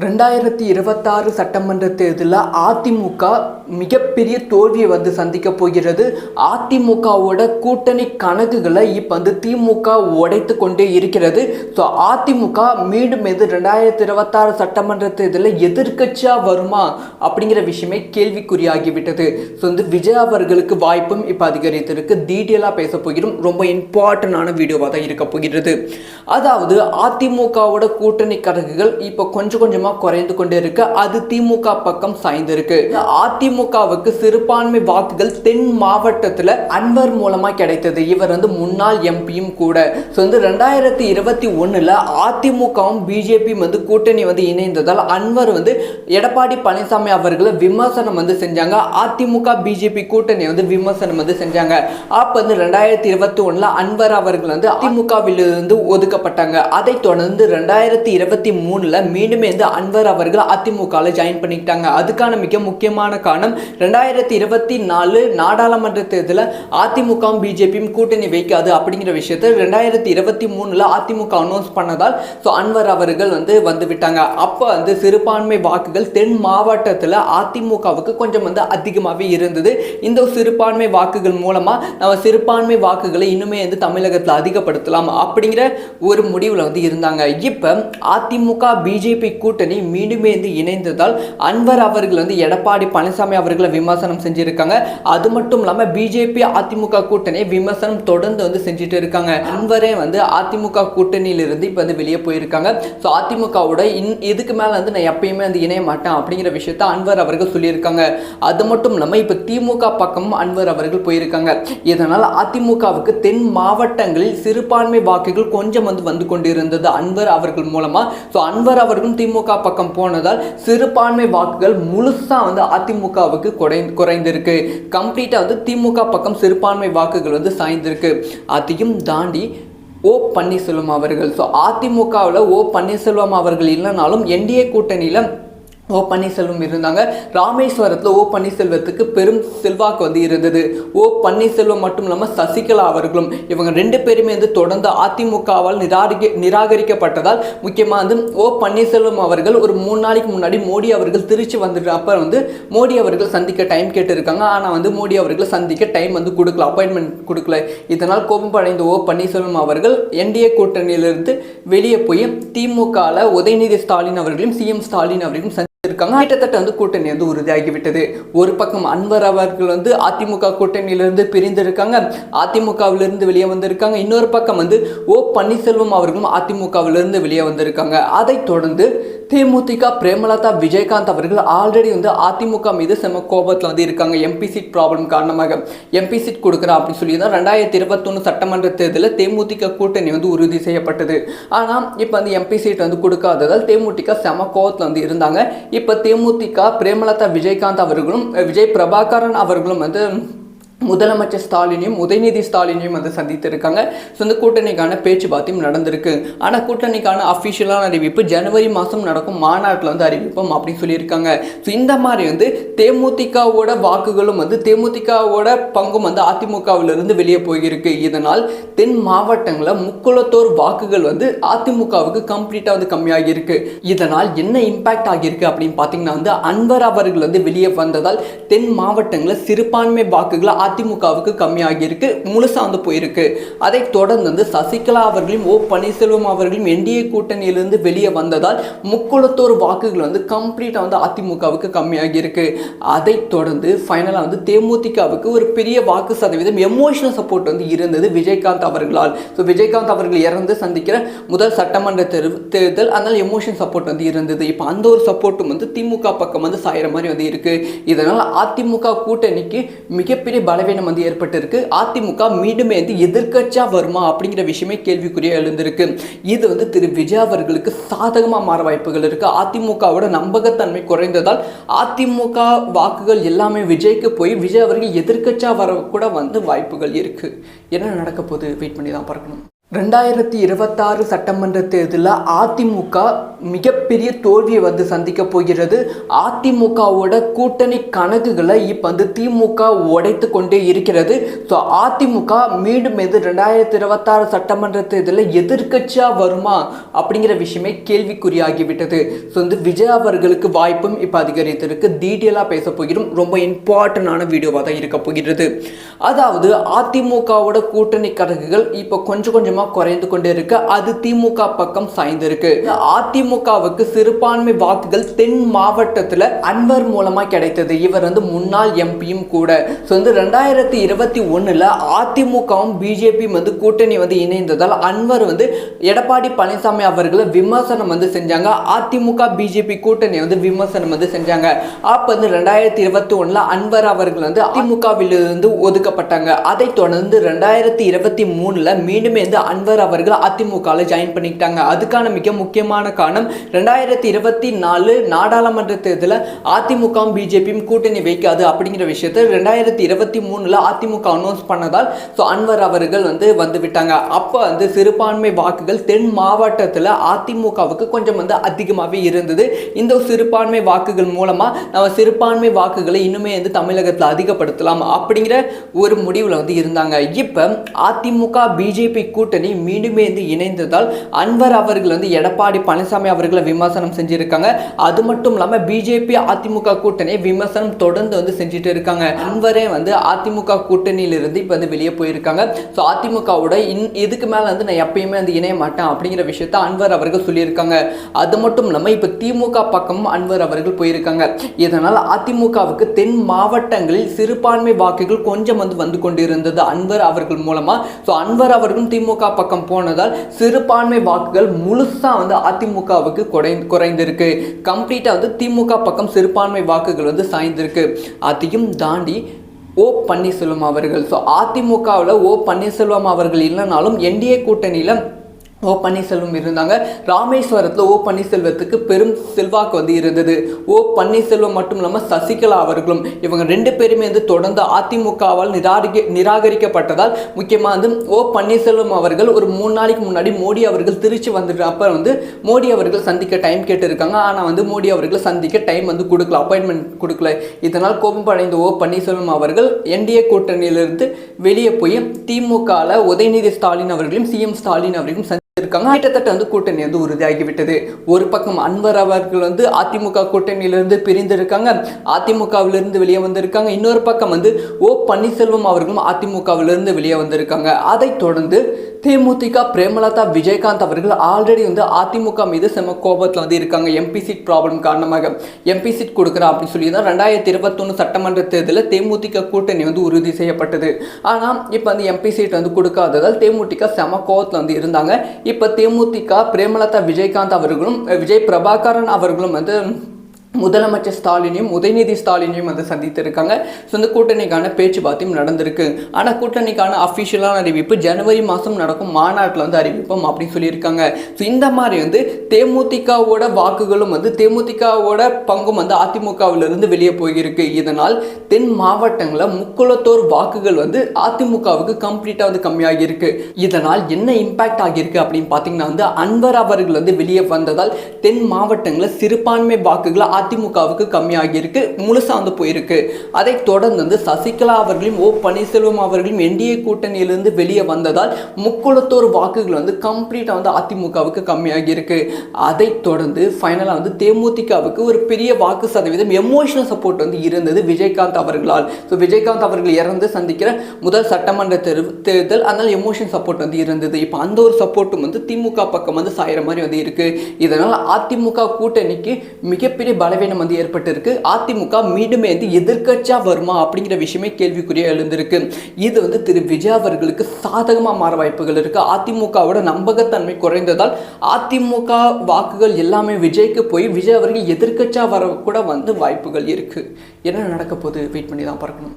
2026 சட்டமன்ற தேர்தலில் அதிமுக மிகப்பெரிய தோல்வியை சந்திக்க போகிறது. அதிமுகவோட கூட்டணி கணக்குகளை இப்போ திமுக உடைத்து கொண்டே இருக்கிறது. ஸோ அதிமுக மீண்டும் 2026 சட்டமன்ற தேர்தலில் எதிர்க்கட்சியாக வருமா அப்படிங்கிற விஷயமே கேள்விக்குறியாகிவிட்டது. ஸோ விஜய் அவர்களுக்கு வாய்ப்பும் இப்போ அதிகரித்திருக்கு. டீட்டெயிலாக பேச போகிறோம். ரொம்ப இம்பார்ட்டண்டான வீடியோவாக தான் இருக்க போகிறது. அதாவது அதிமுகவோட கூட்டணி கணக்குகள் இப்போ கொஞ்சம் குறைந்து கொண்டே இருக்கு. அது திமுக பக்கம் சாய்ந்திருக்கு. அதிமுகவுக்கு சிறுபான்மை வாக்குகள் தென் மாவட்டத்தில் அன்வர் மூலமா கிடைத்தது. இவர் முன்னாள் எம்பியும் கூட. 2021 அதிமுகவும் பிஜேபி கூட்டணி இணைந்ததால் அன்வர் எடப்பாடி பழனிசாமி அவர்களை விமர்சனம் செஞ்சாங்க. அதிமுக பிஜேபி கூட்டணி விமர்சனம் செஞ்சாங்க. அப்ப 2021 அன்வர் அவர்கள் அதிமுகவிலிருந்து ஒதுக்கப்பட்டாங்க. அதை தொடர்ந்து 2023 மீண்டும் அன்வர் அவர்கள் அதிமுக ஜாயின் பண்ணிட்டாங்க. அதுக்கான மிக முக்கியமான காரணம் 2024 நாடாளுமன்ற தேர்தலில் அதிமுக பிஜேபியும் கூட்டணி வைக்காது அப்படிங்கிற விஷயத்தை 2023 அதிமுக அனௌன்ஸ் பண்ணதால் அன்வர் அவர்கள் வந்து விட்டாங்க. அப்போ சிறுபான்மை வாக்குகள் தென் மாவட்டத்தில் அதிமுகவுக்கு கொஞ்சம் அதிகமாகவே இருந்தது. இந்த சிறுபான்மை வாக்குகள் மூலமா நம்ம சிறுபான்மை வாக்குகளை இன்னுமே தமிழகத்தில் அதிகப்படுத்தலாம் அப்படிங்கிற ஒரு முடிவில் இருந்தாங்க. இப்போ அதிமுக பிஜேபி கூட்டணி மீண்டுமே இணைந்ததால் அன்வர் அவர்கள் எடப்பாடி பழனிசாமி அவர்களை விமர்சனம் செஞ்சிருக்காங்க. அது மட்டும் இல்லாமல் பிஜேபி அதிமுக கூட்டணி விமர்சனம் தொடர்ந்து செஞ்சுட்டு இருக்காங்க. அன்வரே அதிமுக கூட்டணியிலிருந்து இப்போ வெளியே போயிருக்காங்க. ஸோ அதிமுகவோட இதுக்கு மேலே நான் எப்பயுமே இணைய மாட்டேன் அப்படிங்கிற விஷயத்த அன்வர் அவர்கள் சொல்லியிருக்காங்க. அது மட்டும் இல்லாமல் இப்போ திமுக பக்கமும் அன்வர் அவர்கள் போயிருக்காங்க. இதனால் அதிமுகவுக்கு தென் மாவட்டங்களில் சிறுபான்மை வாக்குகள் கொஞ்சம் வந்து கொண்டிருந்தது அன்வர் அவர்கள் மூலமா. ஸோ அன்வர் அவர்களும் திமுக பக்கம் போனதால் சிறுபான்மை வாக்குகள் முழுசா அதிமுகவுக்கு குறைந்திருக்கு. கம்ப்ளீட்டா திமுக பக்கம் சிறுபான்மை வாக்குகள் சாய்ந்திருக்கு. அதையும் தாண்டி ஓ பன்னீர்செல்வம் அவர்கள், ஸோ அதிமுகவில் ஓ பன்னீர்செல்வம் அவர்கள் இல்லைனாலும் என்டிஏ கூட்டணியில் ஓ பன்னீர்செல்வம் இருந்தாங்க. ராமேஸ்வரத்தில் ஓ பன்னீர்செல்வத்துக்கு பெரும் செல்வாக்கு இருந்தது. ஓ பன்னீர்செல்வம் மட்டும் இல்லாமல் சசிகலா அவர்களும், இவங்க ரெண்டு பேருமே தொடர்ந்து அதிமுகவால் நிராகரிக்கப்பட்டதால் முக்கியமாக ஓ பன்னீர்செல்வம் அவர்கள் ஒரு 3 நாளைக்கு முன்னாடி மோடி அவர்கள் திருச்சி வந்துட்டு அப்போ மோடி அவர்கள் சந்திக்க டைம் கேட்டிருக்காங்க. ஆனால் மோடி அவர்கள் சந்திக்க டைம் கொடுக்கல, அப்பாயின்மெண்ட் கொடுக்கல. இதனால் கோபமடைந்த ஓ பன்னீர்செல்வம் அவர்கள் என்டிஏ கூட்டணியிலிருந்து வெளியே போய் திமுகவில் உதயநிதி ஸ்டாலின் அவர்களையும் சிஎம் ஸ்டாலின் அவர்களையும் கிட்டத்தட்ட கூட்டணி உறுதியாகிவிட்டது. ஒரு பக்கம் அன்வர் அவர்கள் அதிமுக கூட்டணியிலிருந்து பிரிந்திருக்காங்க, அதிமுகவிலிருந்து வெளியே வந்திருக்காங்க. இன்னொரு பக்கம் ஓ பன்னீர்செல்வம் அவர்களும் அதிமுகவிலிருந்து வெளியே வந்திருக்காங்க. அதை தொடர்ந்து தேமுதிக பிரேமலதா விஜயகாந்த் அவர்கள் ஆல்ரெடி அதிமுக மீது செம கோபத்தில் இருக்காங்க. எம்பி சீட் ப்ராப்ளம் காரணமாக எம்பி சீட் கொடுக்குறேன் அப்படின்னு சொல்லி தான் 2021 சட்டமன்ற தேர்தலில் தேமுதிக கூட்டணி உறுதி செய்யப்பட்டது. ஆனால் இப்போ எம்பி சீட் கொடுக்காததால் தேமுதிக செம கோபத்தில் இருந்தாங்க. இப்போ தேமுதிக பிரேமலதா விஜயகாந்த் அவர்களும் விஜய் பிரபாகரன் அவர்களும் முதலமைச்சர் ஸ்டாலினையும் உதயநிதி ஸ்டாலினையும் சந்தித்திருக்காங்க. ஸோ இந்த கூட்டணிக்கான பேச்சுவார்த்தையும் நடந்திருக்கு. ஆனால் கூட்டணிக்கான அஃபிஷியலான அறிவிப்பு ஜனவரி மாதம் நடக்கும் மாநாட்டில் அறிவிப்போம் அப்படின்னு சொல்லியிருக்காங்க. ஸோ இந்த மாதிரி தேமுதிகவோட வாக்குகளும் தேமுதிகவோட பங்கும் அதிமுகவிலிருந்து வெளியே போயிருக்கு. இதனால் தென் மாவட்டங்களில் முக்குளத்தோர் வாக்குகள் அதிமுகவுக்கு கம்ப்ளீட்டாக கம்மியாகி இருக்கு. இதனால் என்ன இம்பாக்ட் ஆகியிருக்கு அப்படின்னு பார்த்தீங்கன்னா அன்வர் அவர்கள் வெளியே வந்ததால் தென் மாவட்டங்களில் சிறுபான்மை வாக்குகள் அதிமுகவுக்கு கம்மியாகி இருக்கு, முழுசா போயிருக்கு. அதை தொடர்ந்து சசிகலா அவர்களையும் ஓ பன்னீர்செல்வம் அவர்களையும் என்டிஏ கூட்டணியிலிருந்து வெளியே வந்ததால் முக்குளத்தோர் வாக்குகள் கம்ப்ளீட்டா அதிமுகவுக்கு கம்மியாகி இருக்கு. அதை தொடர்ந்து ஃபைனலா தேமுதிகவுக்கு ஒரு பெரிய வாக்கு சதவீதம் எமோஷனல் சப்போர்ட் இருந்தது விஜயகாந்த் அவர்களால். ஸோ விஜயகாந்த் அவர்கள் இறந்து சந்திக்கிற முதல் சட்டமன்ற தேர்தல், அதனால எமோஷனல் சப்போர்ட் இருந்தது. இப்போ அந்த ஒரு சப்போர்ட்டும் திமுக பக்கம் சாயிற மாதிரி இருக்கு. இதனால் அதிமுக கூட்டணிக்கு மிகப்பெரிய பலவீனம் ஏற்பட்டிருக்கு. அதிமுக மீண்டுமே எதிர்க்கட்சியா வருமா அப்படிங்கிற விஷயமே கேள்விக்குறியா எழுந்திருக்கு. இது திரு விஜய் அவர்களுக்கு சாதகமா மாற வாய்ப்புகள் இருக்கு. அதிமுகவோட நம்பகத்தன்மை குறைந்ததால் அதிமுக வாக்குகள் எல்லாமே விஜய்க்கு போய் விஜய் அவர்கள் எதிர்க்கட்சியா வர கூட வாய்ப்புகள் இருக்கு. என்ன நடக்க போகுது வெயிட் பண்ணி தான் பார்க்கணும். 2026 சட்டமன்ற தேர்தலில் அதிமுக மிகப்பெரிய தோல்வியை வந்து சந்திக்க போகிறது. அதிமுகவோட கூட்டணி கணக்குகளை இப்போ வந்து திமுக உடைத்து கொண்டே இருக்கிறது. ஸோ அதிமுக மீண்டும் 2026 சட்டமன்ற தேர்தலில் எதிர்க்கட்சியாக வருமா அப்படிங்கிற விஷயமே கேள்விக்குறியாகிவிட்டது. ஸோ வந்து விஜய் அவர்களுக்கு வாய்ப்பும் இப்போ அதிகரித்திருக்கு. டீட்டெயிலாக பேச போகிறோம். ரொம்ப இம்பார்ட்டண்டான வீடியோவாக தான் இருக்க போகிறது. அதாவது அதிமுகவோட கூட்டணி கணக்குகள் இப்போ கொஞ்சம் குறைந்து கொண்டே இருக்கு. அது திமுக பக்கம் சாய்ந்திருக்கு. அதிமுகவுக்கு சிறுபான்மை வாக்குகள் தென் மாவட்டத்தில் அன்வர் மூலமா கிடைத்தது. இவர் வந்து முன்னாள் எம்பியும் கூட. 2021 அதிமுகவும் பிஜேபி வந்து கூட்டணி வந்து இணைந்ததால் அன்வர் வந்து எடப்பாடி பழனிசாமி அவர்களை விமர்சனம் வந்து செஞ்சாங்க. அதிமுக பிஜேபி கூட்டணி வந்து விமர்சனம் வந்து செஞ்சாங்க. அப்ப வந்து 2021 அன்வர் அவர்கள் வந்து அதிமுகவிலிருந்து ஒதுக்கப்பட்டாங்க. அதை தொடர்ந்து 2023 மீண்டும் அன்வர் அவர்கள் அதிமுக ஜாயின் பண்ணிக்கிட்டாங்க. அதுக்கான மிக முக்கியமான காரணம் 2024 நாடாளுமன்ற தேர்தலில் அதிமுக பிஜேபியும் கூட்டணி வைக்காது அப்படிங்கிற விஷயத்தை 2023 அதிமுக அனௌன்ஸ் பண்ணதால் அன்வர் அவர்கள் வந்து விட்டாங்க. அப்போ வந்து சிறுபான்மை வாக்குகள் தென் மாவட்டத்தில் அதிமுகவுக்கு கொஞ்சம் வந்து அதிகமாகவே இருந்தது. இந்த சிறுபான்மை வாக்குகள் மூலமா நம்ம சிறுபான்மை வாக்குகளை இன்னுமே வந்து தமிழகத்தில் அதிகப்படுத்தலாம் அப்படிங்கிற ஒரு முடிவில் வந்து இருந்தாங்க. இப்போ அதிமுக பிஜேபி கூட்டணி மீண்டுமே இணைந்ததால் அன்வர் அவர்கள் வந்து எடப்பாடி பழனிசாமி அவர்களை விமர்சனம் செஞ்சிருக்காங்க. அது மட்டும் இல்லாம பிஜேபி அதிமுக கூட்டணியை விமர்சனம் தொடர்ந்து வந்து செஞ்சுட்டு இருக்காங்க. அன்வரே வந்து அதிமுக கூட்டணியிலிருந்து இப்ப வந்து வெளியே போயிருக்காங்க. ஸோ அதிமுகவோட இதுக்கு மேல வந்து நான் எப்பயுமே வந்து இணைய மாட்டேன் அப்படிங்கிற விஷயத்த அன்வர் அவர்கள் சொல்லியிருக்காங்க. அது மட்டும் இல்லாம இப்ப திமுக பக்கமும் அன்வர் அவர்கள் போயிருக்காங்க. இதனால் அதிமுகவுக்கு தென் மாவட்டங்களில் சிறுபான்மை வாக்குகள் கொஞ்சம் வந்து கொண்டிருந்தது அன்வர் அவர்கள் மூலமா. ஸோ அன்வர் அவர்களும் திமுக பக்கம் போனதால் சிறுபான்மை வாக்குகள் முழுசா வந்து அதிமுகவுக்கு குறைந்திருக்கு. கம்ப்ளீட்டா வந்து திமுக பக்கம் சிறுபான்மை வாக்குகள் வந்து சாய்ந்திருக்கு. அதையும் தாண்டி ஓ பன்னீர்செல்வம் அவர்கள், அதிமுகவில் ஓ பன்னீர்செல்வம் அவர்கள் இல்லைனாலும் என்டிஏ கூட்டணியில் ஓ பன்னீர்செல்வம் இருந்தாங்க. ராமேஸ்வரத்தில் ஓ பன்னீர்செல்வத்துக்கு பெரும் செல்வாக்கு வந்து இருந்தது. ஓ பன்னீர்செல்வம் மட்டும் இல்லாமல் சசிகலா அவர்களும், இவங்க ரெண்டு பேருமே வந்து தொடர்ந்து அதிமுகவால் நிராகரிக்கப்பட்டதால் முக்கியமாக வந்து ஓ பன்னீர்செல்வம் அவர்கள் ஒரு 3 நாளைக்கு முன்னாடி மோடி அவர்கள் திருச்சி வந்துட்டு அப்போ வந்து மோடி அவர்கள் சந்திக்க டைம் கேட்டிருக்காங்க. ஆனால் வந்து மோடி அவர்கள் சந்திக்க டைம் வந்து கொடுக்கல, அப்பாயின்மெண்ட் கொடுக்கல. இதனால் கோபம் அடைந்த ஓ பன்னீர்செல்வம் அவர்கள் என்டிஏ கூட்டணியிலிருந்து வெளியே போய் திமுகவில் உதயநிதி ஸ்டாலின் அவர்களையும் சிஎம் ஸ்டாலின் அவர்களையும் இருக்காங்க. கிட்டத்தட்ட வந்து கூட்டணி வந்து உறுதியாகிவிட்டது. ஒரு பக்கம் அன்வர் அவர்கள் வந்து அதிமுக கூட்டணியிலிருந்து பிரிந்திருக்காங்க, அதிமுகவிலிருந்து வெளியே வந்திருக்காங்க. இன்னொரு பக்கம் வந்து ஓ பன்னீர்செல்வம் அவர்களும் அதிமுகவிலிருந்து வெளியே வந்திருக்காங்க. அதை தொடர்ந்து தேமுதிக பிரேமலதா விஜயகாந்த் அவர்கள் ஆல்ரெடி வந்து அதிமுக மீது செம கோபத்தில் வந்து இருக்காங்க. எம்பி சீட் ப்ராப்ளம் காரணமாக எம்பி சீட் கொடுக்குறா அப்படின்னு சொல்லி தான் 2021 சட்டமன்ற தேர்தலில் தேமுதிக கூட்டணி வந்து உறுதி செய்யப்பட்டது. ஆனால் இப்போ வந்து எம்பி சீட் வந்து கொடுக்காததால் தேமுதிக செம கோபத்தில் வந்து இருந்தாங்க. இப்போ தேமுதிக பிரேமலதா விஜயகாந்த் அவர்களும் விஜய் பிரபாகரன் அவர்களும் வந்து முதலமைச்சர் ஸ்டாலினையும் உதயநிதி ஸ்டாலினையும் வந்து சந்தித்திருக்காங்க. ஸோ இந்த கூட்டணிக்கான பேச்சுவார்த்தையும் நடந்திருக்கு. ஆனால் கூட்டணிக்கான அஃபிஷியலான அறிவிப்பு ஜனவரி மாதம் நடக்கும் மாநாட்டில் வந்து அறிவிப்போம் அப்படின்னு சொல்லியிருக்காங்க. ஸோ இந்த மாதிரி வந்து தேமுதிகவோட வாக்குகளும் வந்து தேமுதிகவோட பங்கும் வந்து அதிமுகவிலிருந்து வெளியே போயிருக்கு. இதனால் தென் மாவட்டங்களில் முக்குளத்தோர் வாக்குகள் வந்து அதிமுகவுக்கு கம்ப்ளீட்டாக வந்து கம்மியாகி இருக்கு. இதனால் என்ன இம்பாக்ட் ஆகியிருக்கு அப்படின்னு பார்த்தீங்கன்னா வந்து அன்வர் அவர்கள் வந்து வெளியே வந்ததால் தென் மாவட்டங்களில் சிறுபான்மை வாக்குகள் அதிமுகவுக்கு கம்மியாகி இருக்கு, முழுசா வந்து போயிருக்கு. அதை தொடர்ந்து வந்து சசிகலா அவர்களையும் ஓ பன்னீர்செல்வம் அவர்களையும் என்டிஏ கூட்டணியிலிருந்து வெளியே வந்ததால் முக்குளத்தோர் வாக்குகள் வந்து கம்ப்ளீட்டா வந்து அதிமுகவுக்கு கம்மியாகி இருக்கு. அதை தொடர்ந்து ஃபைனலா வந்து தேமுதிகவுக்கு ஒரு பெரிய வாக்கு சதவீதம் எமோஷனல் சப்போர்ட் வந்து இருந்தது விஜயகாந்த் அவர்களால். ஸோ விஜயகாந்த் அவர்கள் இறந்து சந்திக்கிற முதல் சட்டமன்ற தேர்தல், அதனால எமோஷன் சப்போர்ட் வந்து இருந்தது. இப்போ அந்த ஒரு சப்போர்ட்டும் வந்து திமுக பக்கம் வந்து சாயிற மாதிரி வந்து இருக்கு. இதனால் அதிமுக கூட்டணிக்கு மிகப்பெரிய பலவீனம் வந்து ஏற்பட்டிருக்கு. அதிமுக மீண்டுமே வந்து எதிர்க்கட்சியா வருமா அப்படிங்கிற விஷயமே கேள்விக்குறியா எழுந்திருக்கு. இது வந்து திரு விஜய் அவர்களுக்கு சாதகமாக மாற வாய்ப்புகள் இருக்கு. அதிமுகவோட நம்பகத்தன்மை குறைந்ததால் அதிமுக வாக்குகள் எல்லாமே விஜய்க்கு போய் விஜய் அவர்கள் எதிர்க்கட்சியா வர கூட வந்து வாய்ப்புகள் இருக்கு. என்ன நடக்க போகுது வெயிட் பண்ணி தான் பார்க்கணும்.